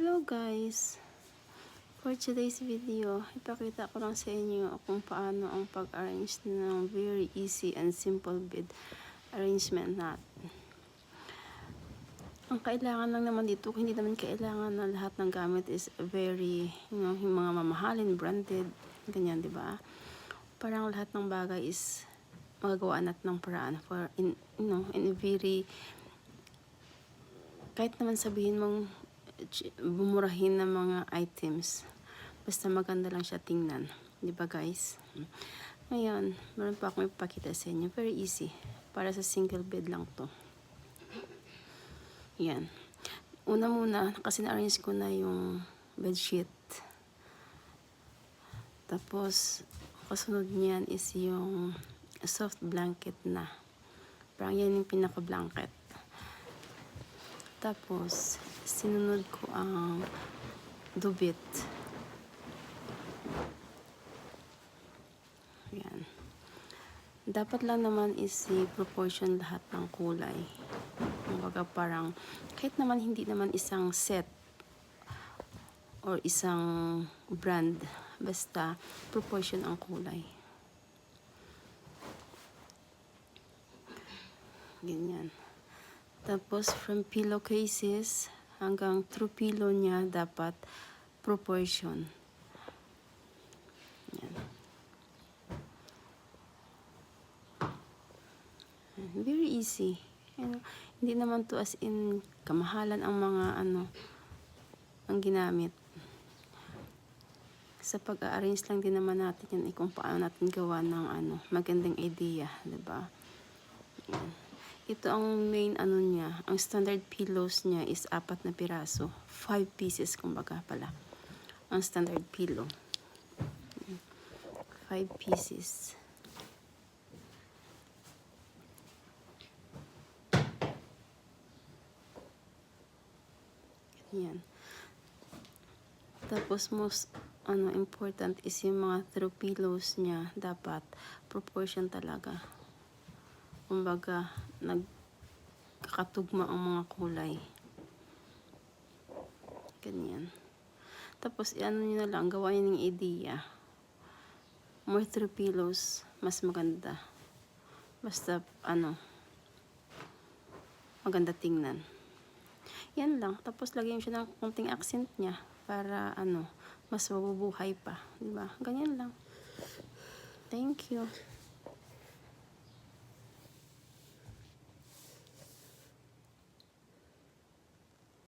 Hello guys! For today's video, ipakita ko lang sa inyo kung paano ang pag-arrange ng very easy and simple bed arrangement natin. Ang kailangan lang naman dito, hindi naman kailangan na lahat ng gamit is very, yung mga mamahalin, branded, ganyan, di ba? Parang lahat ng bagay is magagawa natin ng paraan for in a very, kahit naman sabihin mong bumurahin ng mga items, basta maganda lang siya tingnan, di ba guys? Ngayon, meron pa akong ipakita sa inyo, very easy, para sa single bed lang to. Yan, una muna, kasi na-arrange ko na yung bedsheet, tapos kasunod niyan is yung soft blanket na, parang yan yung pinaka blanket. Tapos sinunod ko ang dubit. Ayan. Dapat lang naman is i-proportion lahat ng kulay. Kumbaga parang, kahit naman hindi naman isang set or isang brand, basta proportion ang kulay. Ganyan. Tapos from pillowcases hanggang through pillow niya dapat proportion. Yan. Very easy. Hindi naman to as in kamahalan ang mga ang ginamit. Sa pag-arrange lang din naman natin yan kung paano natin gawa ng magandang idea, 'di ba? Yan. Ito ang main niya, ang standard pillows niya is 4 na piraso, 5 pieces kumbaga pala. Ang standard pillow. 5 pieces. Yan. Tapos most important is yung mga throw pillows niya, dapat proportion talaga. Kumbaga, nagkakatugma ang mga kulay. Ganyan. Tapos, nyo na lang, gawain ng idea. More through pillows, mas maganda. Basta, maganda tingnan. Yan lang. Tapos, lagyan siya ng konting accent niya para, mas mabubuhay pa. Diba? Ganyan lang. Thank you.